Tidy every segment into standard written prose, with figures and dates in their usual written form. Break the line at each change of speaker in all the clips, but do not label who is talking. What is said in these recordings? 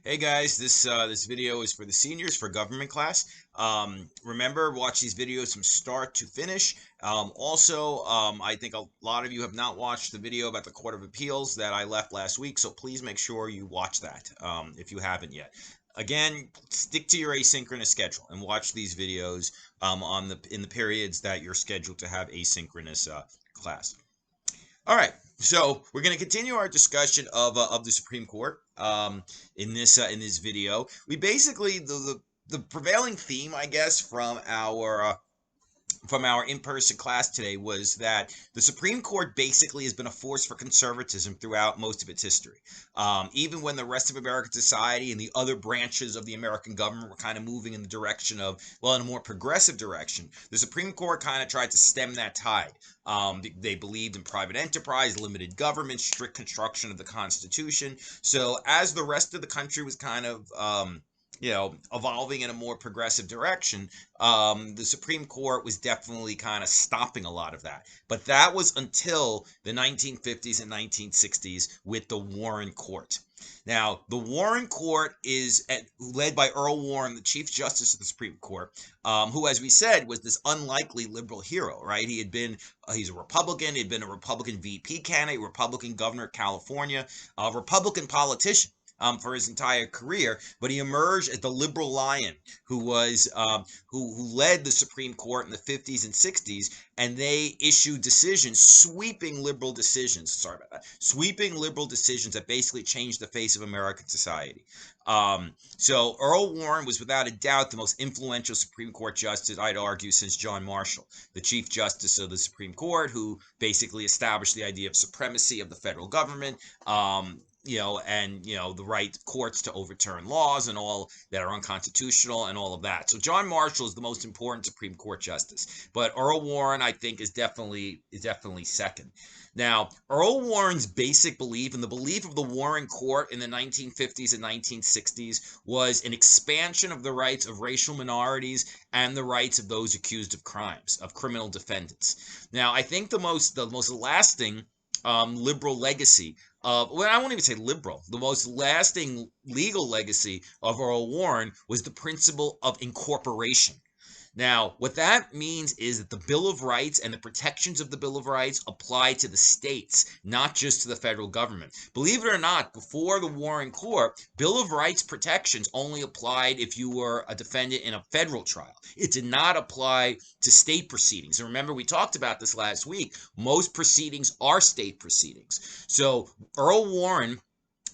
Hey guys, this video is for the seniors for government class. Remember, watch these videos from start to finish. I think a lot of you have not watched the video about the Court of Appeals that I left last week, so please make sure you watch that if you haven't yet. Again, stick to your asynchronous schedule and watch these videos in the periods that you're scheduled to have asynchronous class. All right, so we're going to continue our discussion of the Supreme Court in this video. We basically the prevailing theme, I guess, from our in-person class today was that the Supreme Court basically has been a force for conservatism throughout most of its history. Even when the rest of American society and the other branches of the American government were kind of moving in the direction of, well, in a more progressive direction, the Supreme Court kind of tried to stem that tide. They believed in private enterprise, limited government, strict construction of the Constitution. So as the rest of the country was kind of evolving in a more progressive direction, the Supreme Court was definitely kind of stopping a lot of that. But that was until the 1950s and 1960s with the Warren Court. Now, the Warren Court is led by Earl Warren, the Chief Justice of the Supreme Court, who, as we said, was this unlikely liberal hero, right? He's a Republican. He'd been a Republican VP candidate, Republican governor of California, a Republican politician for his entire career, but he emerged as the liberal lion who was who led the Supreme Court in the 50s and 60s, and they issued decisions, sweeping liberal decisions. Sorry about that. Sweeping liberal decisions that basically changed the face of American society. So Earl Warren was without a doubt the most influential Supreme Court justice, I'd argue, since John Marshall, the Chief Justice of the Supreme Court, who basically established the idea of supremacy of the federal government. The right of courts to overturn laws and all that are unconstitutional and all of that. So John Marshall is the most important Supreme Court justice, but Earl Warren, I think, is definitely second. Now, Earl Warren's basic belief and the belief of the Warren Court in the 1950s and 1960s was an expansion of the rights of racial minorities and the rights of those accused of crimes, of criminal defendants. Now, I think the most lasting liberal legacy I won't even say liberal. The most lasting legal legacy of Earl Warren was the principle of incorporation. Now, what that means is that the Bill of Rights and the protections of the Bill of Rights apply to the states, not just to the federal government. Believe it or not, before the Warren Court, Bill of Rights protections only applied if you were a defendant in a federal trial. It did not apply to state proceedings. And remember, we talked about this last week. Most proceedings are state proceedings. So Earl Warren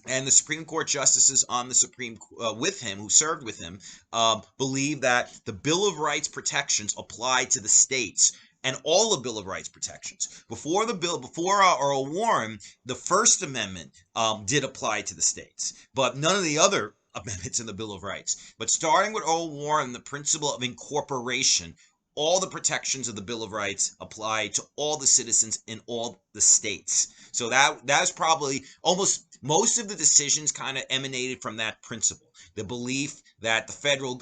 and the Supreme Court justices on the Supreme with him, who served with him, believe that the Bill of Rights protections apply to the states and all the Bill of Rights protections. Before Earl Warren, the First Amendment did apply to the states, but none of the other amendments in the Bill of Rights. But starting with Earl Warren, the principle of incorporation, all the protections of the Bill of Rights apply to all the citizens in all the states. So that's probably almost most of the decisions kind of emanated from that principle. The belief that the federal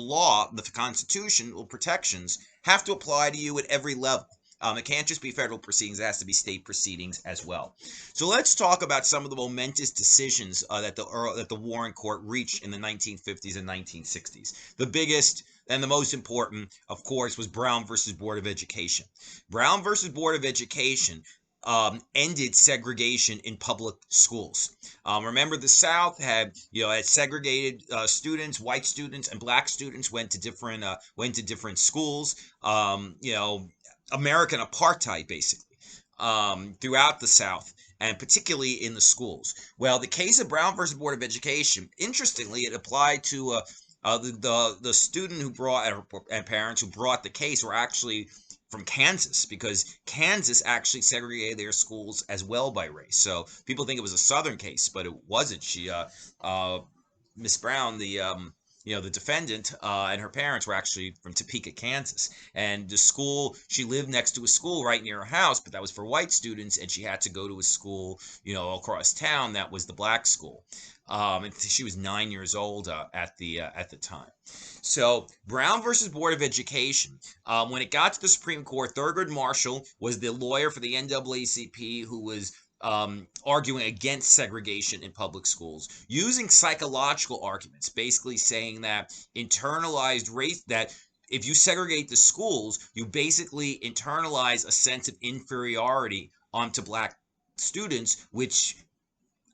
law, the constitutional protections have to apply to you at every level. It can't just be federal proceedings, it has to be state proceedings as well. So let's talk about some of the momentous decisions that the Warren Court reached in the 1950s and 1960s. The biggest and the most important, of course, was Brown versus Board of Education. Brown versus Board of Education ended segregation in public schools. Remember, the South had segregated students. White students and black students went to different schools. American apartheid, basically, throughout the South, and particularly in the schools. Well, the case of Brown versus Board of Education, interestingly, it applied to the student who brought and parents who brought the case were actually from Kansas, because Kansas actually segregated their schools as well by race. So people think it was a Southern case, but it wasn't. Miss Brown, the defendant, and her parents were actually from Topeka, Kansas. And the school, she lived next to a school right near her house, but that was for white students, and she had to go to a school, across town that was the black school. And she was 9 years old at the time. So Brown versus Board of Education, when it got to the Supreme Court, Thurgood Marshall was the lawyer for the NAACP who was arguing against segregation in public schools using psychological arguments, basically saying that internalized race, that if you segregate the schools, you basically internalize a sense of inferiority onto black students, which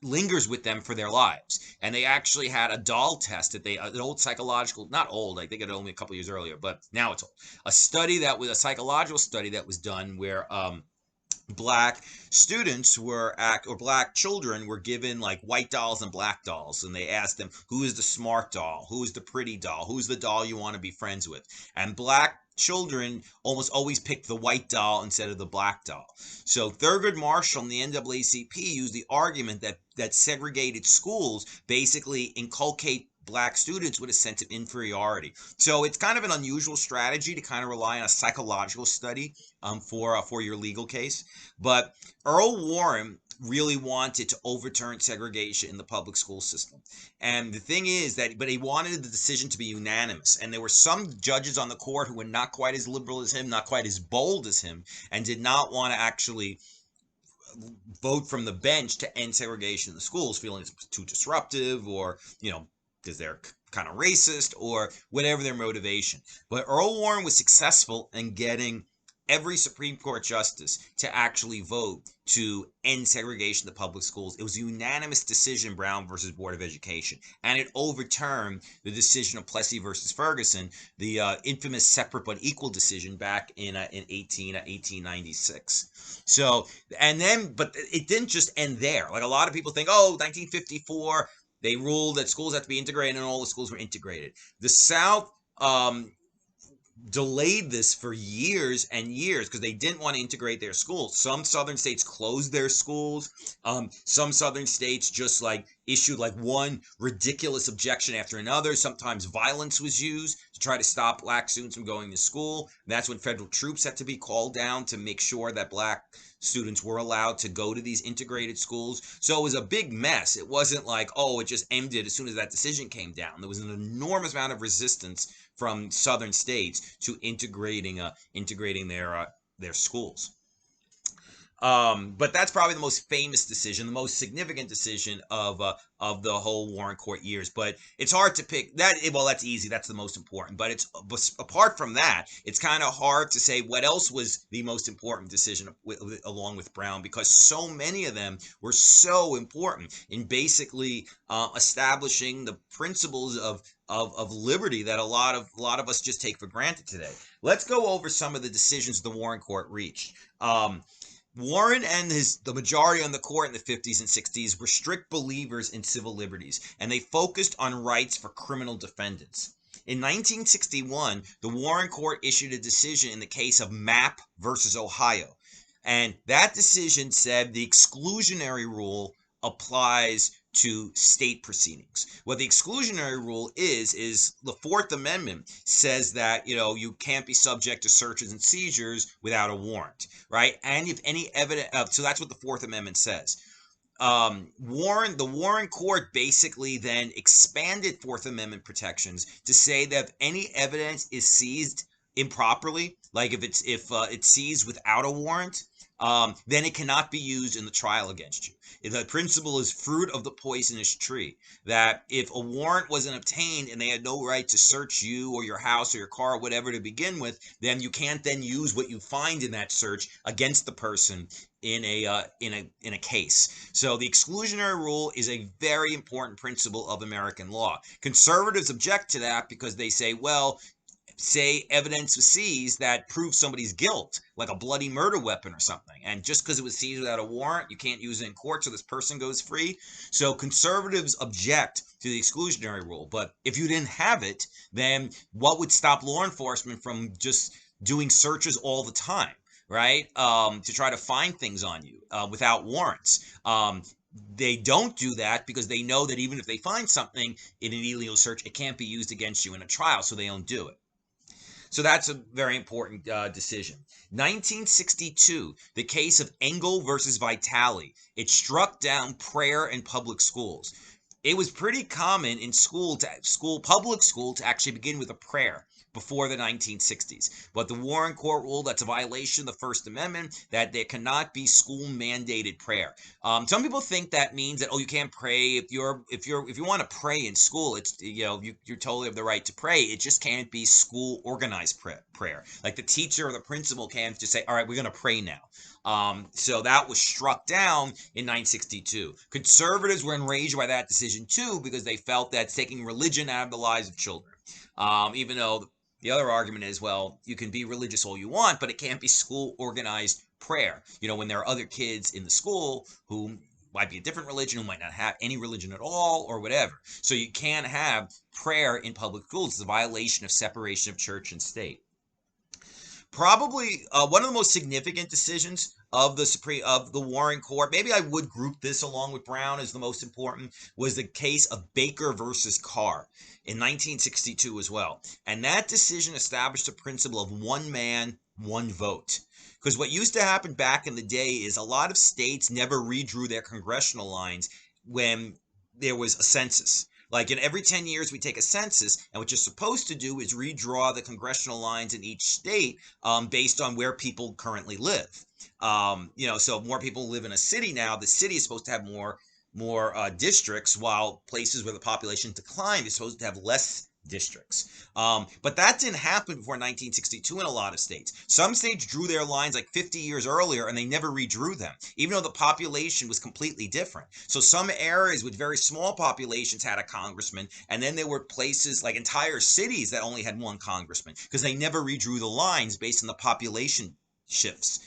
lingers with them for their lives. And they actually had a doll test that an old psychological, not old, I think it only a couple years earlier, but now it's old. A study that was a psychological study that was done where black students were or black children were given like white dolls and black dolls, and they asked them, who is the smart doll, who is the pretty doll, who's the doll you want to be friends with? And black children almost always picked the white doll instead of the black doll. So Thurgood Marshall and the NAACP used the argument that segregated schools basically inculcate black students with a sense of inferiority. So it's kind of an unusual strategy to kind of rely on a psychological study for your legal case. But Earl Warren really wanted to overturn segregation in the public school system. And the thing is but he wanted the decision to be unanimous. And there were some judges on the court who were not quite as liberal as him, not quite as bold as him, and did not want to actually vote from the bench to end segregation in the schools, feeling it's too disruptive, or, because they're kind of racist, or whatever their motivation. But Earl Warren was successful in getting every Supreme Court justice to actually vote to end segregation in the public schools. It was a unanimous decision, Brown versus Board of Education, and it overturned the decision of Plessy versus Ferguson, the infamous separate but equal decision back in 1896. So, but it didn't just end there. Like a lot of people think, 1954, they ruled that schools have to be integrated, and all the schools were integrated. The South delayed this for years and years because they didn't want to integrate their schools. Some southern states closed their schools. Some southern states just issued one ridiculous objection after another. Sometimes violence was used to try to stop black students from going to school. That's when federal troops had to be called down to make sure that black students were allowed to go to these integrated schools. So it was a big mess. It wasn't it just ended as soon as that decision came down. There was an enormous amount of resistance from southern states to integrating their schools. But that's probably the most famous decision, the most significant decision of the whole Warren Court years. But it's hard to pick that. Well, that's easy. That's the most important. But apart from that, it's kind of hard to say what else was the most important decision along with Brown, because so many of them were so important in basically establishing the principles of liberty that a lot of us just take for granted today. Let's go over some of the decisions the Warren Court reached. Warren and the majority on the court in the 50s and 60s were strict believers in civil liberties, and they focused on rights for criminal defendants. In 1961, the Warren Court issued a decision in the case of Mapp versus Ohio, and that decision said the exclusionary rule applies to state proceedings. What the exclusionary rule is the Fourth Amendment says that, you can't be subject to searches and seizures without a warrant, right? And if any evidence, so that's what the Fourth Amendment says. The Warren Court basically then expanded Fourth Amendment protections to say that if any evidence is seized improperly, like if it's seized without a warrant, then it cannot be used in the trial against you. The principle is fruit of the poisonous tree, that if a warrant wasn't obtained and they had no right to search you or your house or your car or whatever to begin with, then you can't then use what you find in that search against the person in a case. So the exclusionary rule is a very important principle of American law. Conservatives object to that because they say, well, say evidence was seized that proves somebody's guilt, like a bloody murder weapon or something, and just because it was seized without a warrant, you can't use it in court, so this person goes free. So conservatives object to the exclusionary rule. But if you didn't have it, then what would stop law enforcement from just doing searches all the time, right? To try to find things on you without warrants. They don't do that because they know that even if they find something in an illegal search, it can't be used against you in a trial, so they don't do it. So that's a very important decision. 1962, the case of Engel versus Vitali. It struck down prayer in public schools. It was pretty common in public school to actually begin with a prayer. before the 1960s. But the Warren Court ruled that's a violation of the First Amendment, that there cannot be school-mandated prayer. Some people think that means that, oh, you can't pray if you want to pray in school. It's, you totally have the right to pray. It just can't be school organized prayer. Like the teacher or the principal can't just say, all right, we're going to pray now. So that was struck down in 1962. Conservatives were enraged by that decision too, because they felt that it's taking religion out of the lives of children. Even though the other argument is, well, you can be religious all you want, but it can't be school organized prayer. When there are other kids in the school who might be a different religion, who might not have any religion at all, or whatever. So you can't have prayer in public schools. It's a violation of separation of church and state. Probably one of the most significant decisions of the Warren Court, maybe I would group this along with Brown as the most important, was the case of Baker versus Carr in 1962 as well. And that decision established the principle of one man, one vote. Because what used to happen back in the day is a lot of states never redrew their congressional lines when there was a census. Like every 10 years we take a census, and what you're supposed to do is redraw the congressional lines in each state based on where people currently live. So more people live in a city now. The city is supposed to have more districts, while places where the population declined is supposed to have less districts. But that didn't happen before 1962 in a lot of states. Some states drew their lines like 50 years earlier, and they never redrew them, even though the population was completely different. So some areas with very small populations had a congressman, and then there were places like entire cities that only had one congressman, because they never redrew the lines based on the population shifts.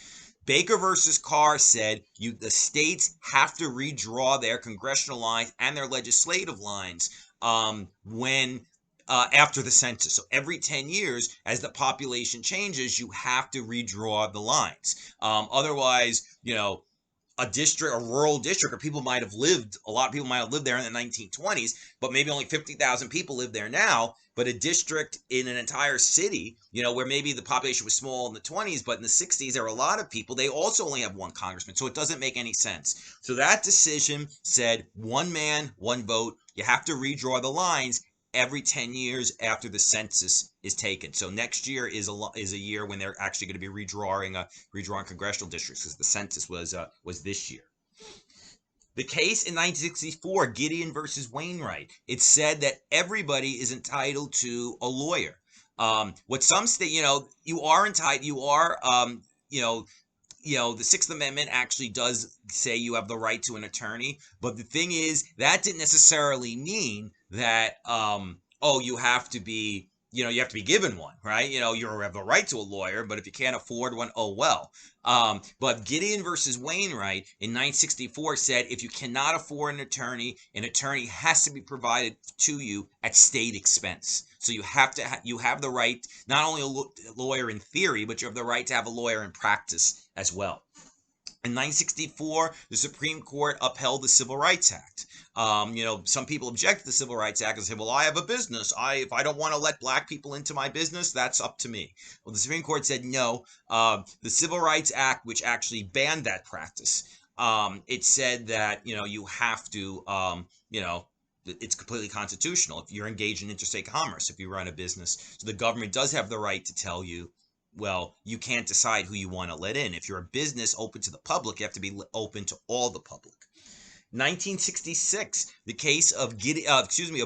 Baker versus Carr said the states have to redraw their congressional lines and their legislative lines after the census. So every 10 years, as the population changes, you have to redraw the lines. Otherwise, a rural district, or a lot of people might have lived there in the 1920s, but maybe only 50,000 people live there now. But a district in an entire city, where maybe the population was small in the 20s, but in the 60s, there were a lot of people, they also only have one congressman. So it doesn't make any sense. So that decision said one man, one vote. You have to redraw the lines every 10 years after the census is taken. So next year is a year when they're actually going to be redrawing congressional districts, because the census was this year. The case in 1964, Gideon versus Wainwright, it said that everybody is entitled to a lawyer. What some state, you are entitled, the Sixth Amendment actually does say you have the right to an attorney, but the thing is, that didn't necessarily mean that, you have to be, you have to be given one, right? You have the right to a lawyer, but if you can't afford one, oh well. But Gideon versus Wainwright in 1964 said if you cannot afford an attorney has to be provided to you at state expense. So you have the right, not only a lawyer in theory, but you have the right to have a lawyer in practice as well. In 1964, the Supreme Court upheld the Civil Rights Act. Some people object to the Civil Rights Act and say, well, I have a business. If I don't want to let black people into my business, that's up to me. Well, the Supreme Court said no. The Civil Rights Act, which actually banned that practice, it said that, you have to, it's completely constitutional if you're engaged in interstate commerce, if you run a business. So the government does have the right to tell you, well, you can't decide who you want to let in. If you're a business open to the public, you have to be open to all the public. 1966, the case of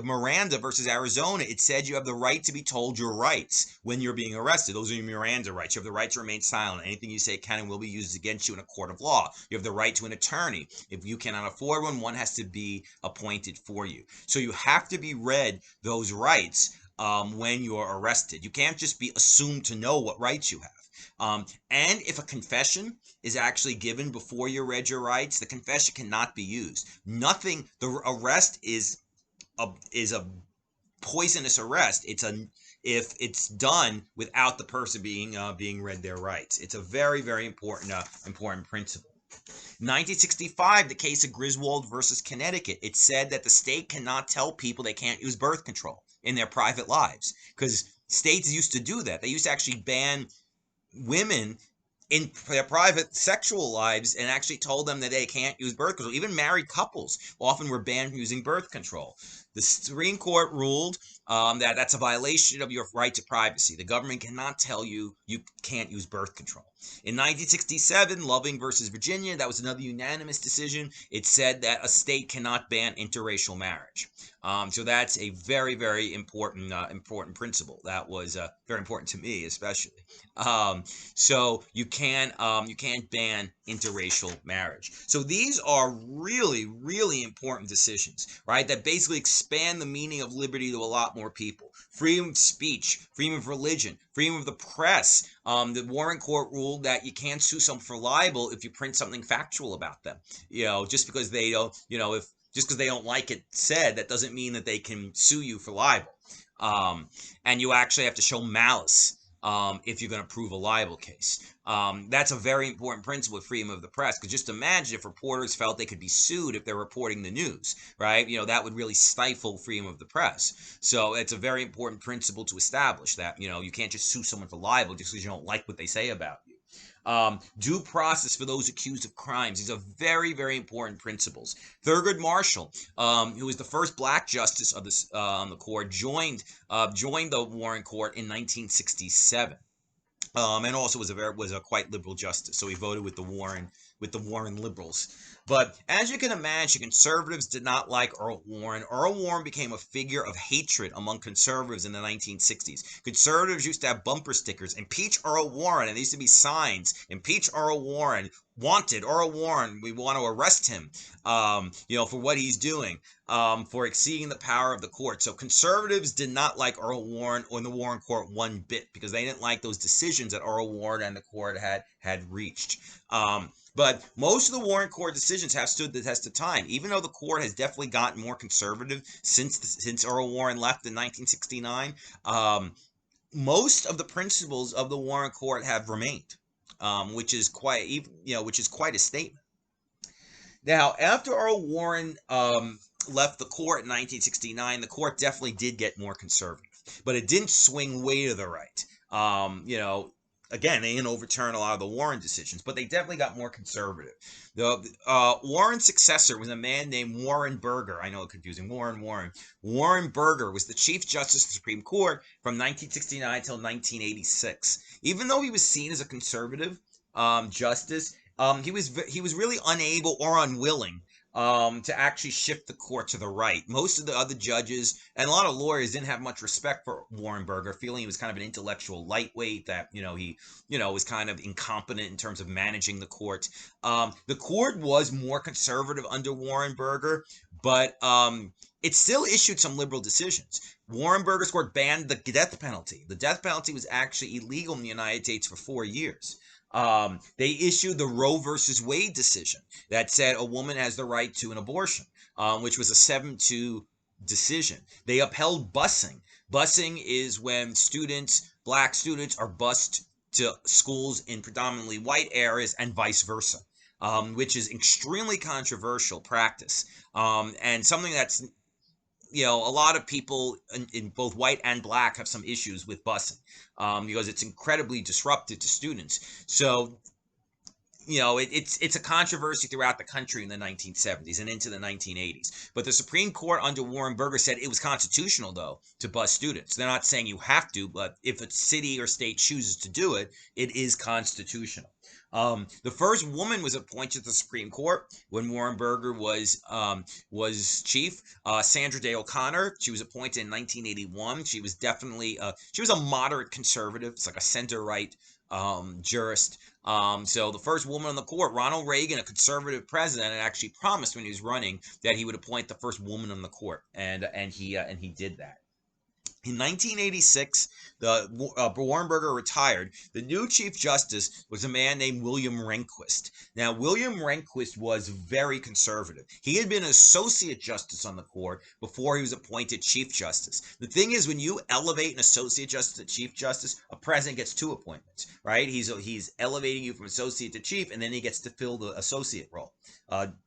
Miranda versus Arizona, it said you have the right to be told your rights when you're being arrested. Those are your Miranda rights. You have the right to remain silent. Anything you say can and will be used against you in a court of law. You have the right to an attorney. If you cannot afford one has to be appointed for you. So you have to be read those rights when you're arrested. You can't just be assumed to know what rights you have. And if a confession is actually given before you read your rights, the confession cannot be used. The arrest is a poisonous arrest. If it's done without the person being read their rights. It's a very, very important principle. 1965, the case of Griswold versus Connecticut, it said that the state cannot tell people they can't use birth control in their private lives, because states used to do that. They used to actually ban women in their private sexual lives and actually told them that they can't use birth control. Even married couples often were banned from using birth control. The Supreme Court ruled that that's a violation of your right to privacy. The government cannot tell you you can't use birth control. In 1967, Loving versus Virginia, that was another unanimous decision. It said that a state cannot ban interracial marriage. So that's a very, very important important principle. That was very important to me, especially. So you can't ban interracial marriage. So these are really, really important decisions, right? That basically expand the meaning of liberty to a lot more people. Freedom of speech, freedom of religion, freedom of the press. The Warren Court ruled that you can't sue someone for libel if you print something factual about them. Just because they don't, if just because they don't like it said, that doesn't mean that they can sue you for libel. And you actually have to show malice if you're going to prove a libel case. That's a very important principle of freedom of the press, because just imagine if reporters felt they could be sued if they're reporting the news, right? That would really stifle freedom of the press. So it's a very important principle to establish that, you can't just sue someone for libel just because you don't like what they say about you. Due process for those accused of crimes. These are very, very important principles. Thurgood Marshall, who was the first black justice of this on the court, joined the Warren Court in 1967. And also was a quite liberal justice, so he voted with the Warren liberals. But as you can imagine, conservatives did not like Earl Warren. Earl Warren became a figure of hatred among conservatives in the 1960s. Conservatives used to have bumper stickers, "Impeach Earl Warren," and there used to be signs, "Impeach Earl Warren," "Wanted, Earl Warren, we want to arrest him," for what he's doing, for exceeding the power of the court. So conservatives did not like Earl Warren or the Warren Court one bit, because they didn't like those decisions that Earl Warren and the court had reached. But most of the Warren Court decisions have stood the test of time, even though the court has definitely gotten more conservative since Earl Warren left in 1969. Most of the principles of the Warren Court have remained, which is quite a statement. Now, after Earl Warren left the court in 1969, the court definitely did get more conservative, but it didn't swing way to the right. Again, they didn't overturn a lot of the Warren decisions, but they definitely got more conservative. The Warren's successor was a man named Warren Burger. I know it's confusing. Warren. Warren Burger was the Chief Justice of the Supreme Court from 1969 until 1986. Even though he was seen as a conservative justice, he was really unable or unwilling to actually shift the court to the right. Most of the other judges and a lot of lawyers didn't have much respect for Warren Burger, feeling he was kind of an intellectual lightweight, that he was kind of incompetent in terms of managing the court. The court was more conservative under Warren Burger, but it still issued some liberal decisions. Warren Burger's court banned the death penalty. The death penalty was actually illegal in the United States for 4 years. They issued the Roe versus Wade decision that said a woman has the right to an abortion, which was a 7-2 decision. They upheld busing. Busing is when black students are bused to schools in predominantly white areas and vice versa, which is extremely controversial practice, and something that's a lot of people in both white and black have some issues with busing, because it's incredibly disruptive to students. So, it's a controversy throughout the country in the 1970s and into the 1980s. But the Supreme Court under Warren Burger said it was constitutional, though, to bus students. They're not saying you have to, but if a city or state chooses to do it, it is constitutional. The first woman was appointed to the Supreme Court when Warren Burger was chief. Sandra Day O'Connor. She was appointed in 1981. She was definitely she was a moderate conservative. It's like a center-right jurist. So the first woman on the court, Ronald Reagan, a conservative president, had actually promised when he was running that he would appoint the first woman on the court, and he did that. In 1986, Warren Burger retired. The new Chief Justice was a man named William Rehnquist. Now, William Rehnquist was very conservative. He had been an Associate Justice on the court before he was appointed Chief Justice. The thing is, when you elevate an Associate Justice to Chief Justice, a president gets 2 appointments, right? He's elevating you from Associate to Chief, and then he gets to fill the Associate role,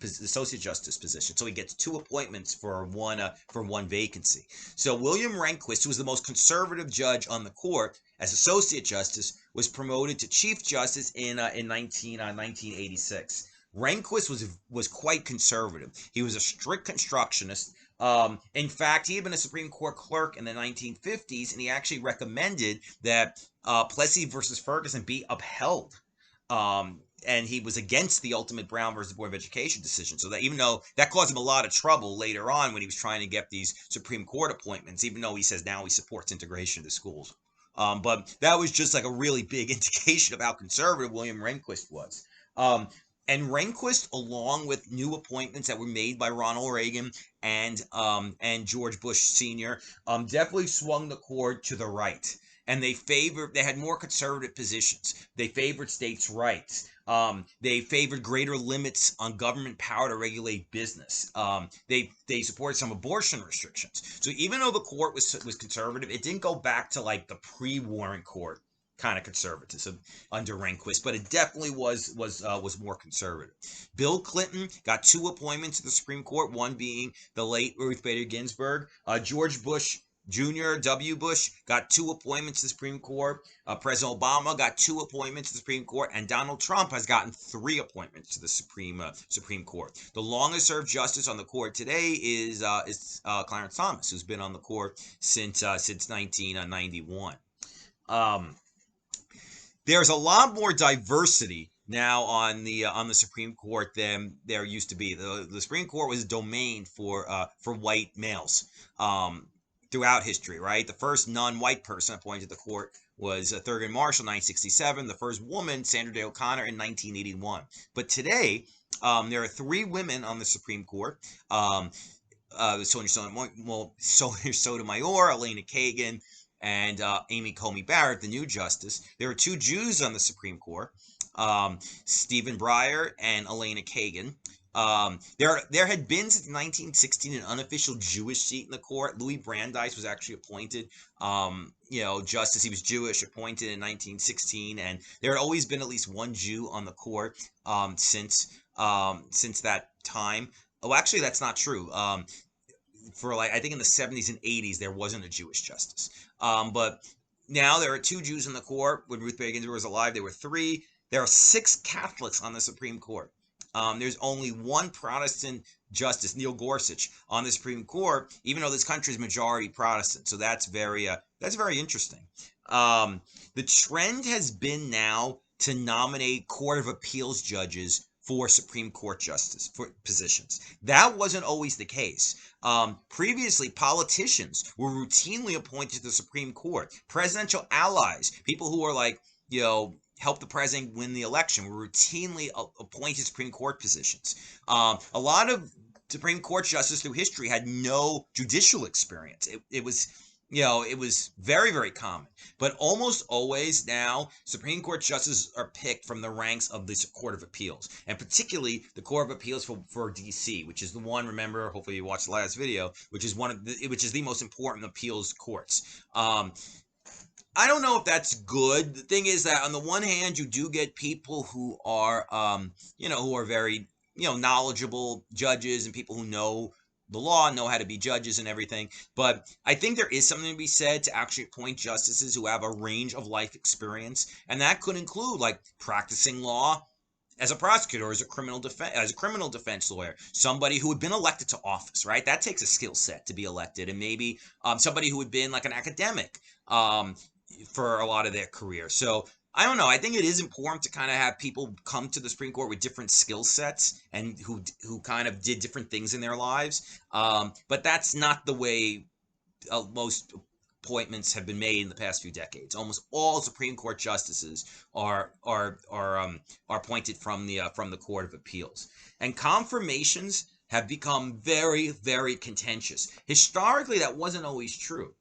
Associate Justice position. So he gets 2 appointments for one vacancy. So William Rehnquist, who was the most conservative judge on the court as Associate Justice, was promoted to Chief Justice in 1986. Rehnquist was quite conservative. He was a strict constructionist. In fact, he had been a Supreme Court clerk in the 1950s, and he actually recommended that Plessy versus Ferguson be upheld. And he was against the ultimate Brown versus Board of Education decision. So that even though that caused him a lot of trouble later on when he was trying to get these Supreme Court appointments, even though he says now he supports integration of the schools. But that was just like a really big indication of how conservative William Rehnquist was. And Rehnquist, along with new appointments that were made by Ronald Reagan and George Bush Sr., definitely swung the court to the right. And they had more conservative positions. They favored states' rights. They favored greater limits on government power to regulate business. They supported some abortion restrictions. So even though the court was conservative, it didn't go back to like the pre-Warren court kind of conservatism under Rehnquist, but it definitely was more conservative. Bill Clinton got 2 appointments to the Supreme Court, one being the late Ruth Bader Ginsburg. George Bush Jr., W. Bush, got 2 appointments to the Supreme Court. President Obama got 2 appointments to the Supreme Court, and Donald Trump has gotten 3 appointments to the Supreme Court. The longest served justice on the court today is Clarence Thomas, who's been on the court since 1991. There's a lot more diversity now on the Supreme Court than there used to be. The Supreme Court was a domain for white males throughout history, right? The first non-white person appointed to the court was Thurgood Marshall, 1967. The first woman, Sandra Day O'Connor, in 1981. But today, there are 3 women on the Supreme Court. Sonia Sotomayor, Elena Kagan, and Amy Coney Barrett, the new justice. There are 2 Jews on the Supreme Court, Stephen Breyer and Elena Kagan. There had been since 1916 an unofficial Jewish seat in the court. Louis Brandeis was actually appointed, justice. He was Jewish, appointed in 1916, and there had always been at least one Jew on the court since that time. Oh, actually, that's not true. For I think in the 70s and 80s, there wasn't a Jewish justice. But now there are 2 Jews in the court. When Ruth Bader Ginsburg was alive, there were 3. There are 6 Catholics on the Supreme Court. There's only 1 Protestant justice, Neil Gorsuch, on the Supreme Court, even though this country is majority Protestant. So that's very interesting. The trend has been now to nominate Court of Appeals judges for Supreme Court justice for positions. That wasn't always the case. Previously, politicians were routinely appointed to the Supreme Court. Presidential allies, people who were like, help the president win the election, were routinely appointed to Supreme Court positions. A lot of Supreme Court justices through history had no judicial experience. It was very, very common. But almost always now, Supreme Court justices are picked from the ranks of the Court of Appeals, and particularly the Court of Appeals for D.C., which is the one, remember, hopefully you watched the last video, which is the most important appeals courts. I don't know if that's good. The thing is that on the one hand, you do get people who are, who are very, knowledgeable judges and people who know the law, know how to be judges and everything. But I think there is something to be said to actually appoint justices who have a range of life experience. And that could include like practicing law as a prosecutor, as a criminal defense lawyer, somebody who had been elected to office, right? That takes a skill set to be elected. And maybe somebody who had been like an academic for a lot of their career. So I don't know. I think it is important to kind of have people come to the Supreme Court with different skill sets and who kind of did different things in their lives. But that's not the way most appointments have been made in the past few decades. Almost all Supreme Court justices are appointed from the Court of Appeals. And confirmations have become very, very contentious. Historically, that wasn't always true.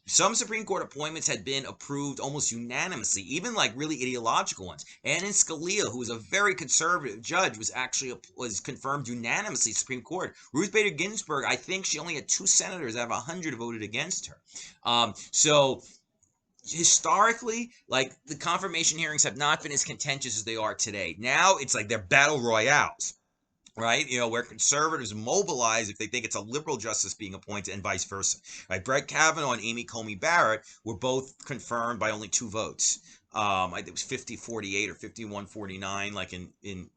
Some Supreme Court appointments had been approved almost unanimously, even like really ideological ones. Antonin Scalia, who was a very conservative judge, was confirmed unanimously Supreme Court. Ruth Bader Ginsburg, I think she only had 2 senators out of 100 voted against her. So historically, like the confirmation hearings have not been as contentious as they are today. Now it's like they're battle royales. Right, where conservatives mobilize if they think it's a liberal justice being appointed, and vice versa. Right, Brett Kavanaugh and Amy Coney Barrett were both confirmed by only 2 votes. I think it was 50-48 or 51-49, like in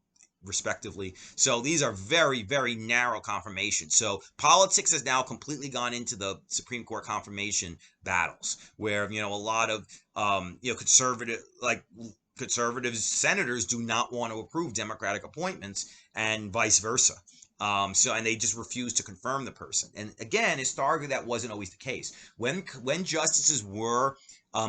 respectively. So these are very, very narrow confirmations. So politics has now completely gone into the Supreme Court confirmation battles, where a lot of conservative senators do not want to approve Democratic appointments, and vice versa. And they just refuse to confirm the person. And again, it's to argue that wasn't always the case. When justices were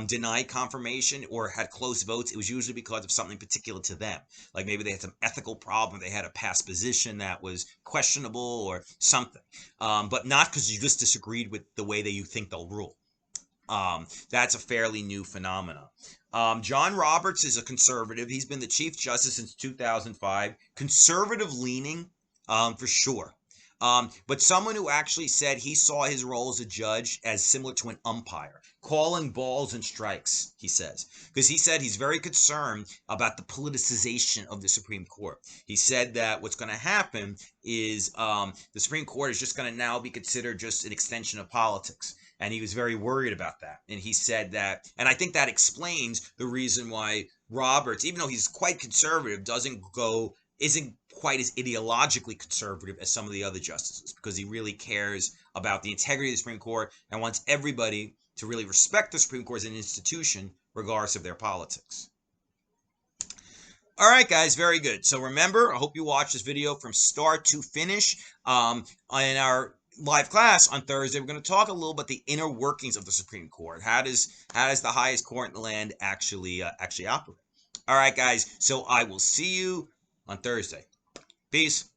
denied confirmation or had close votes, it was usually because of something particular to them. Like maybe they had some ethical problem, they had a past position that was questionable or something. But not because you just disagreed with the way that you think they'll rule. That's a fairly new phenomenon. John Roberts is a conservative. He's been the Chief Justice since 2005. Conservative leaning, for sure. But someone who actually said he saw his role as a judge as similar to an umpire, calling balls and strikes, he says. Because he said he's very concerned about the politicization of the Supreme Court. He said that what's going to happen is the Supreme Court is just going to now be considered just an extension of politics. And he was very worried about that. And he said that, and I think that explains the reason why Roberts, even though he's quite conservative, isn't quite as ideologically conservative as some of the other justices, because he really cares about the integrity of the Supreme Court and wants everybody to really respect the Supreme Court as an institution, regardless of their politics. All right, guys, very good. So remember, I hope you watch this video from start to finish. In our live class on Thursday, we're going to talk a little about the inner workings of the Supreme Court. How does the highest court in the land actually operate? All right, guys. So I will see you on Thursday. Peace.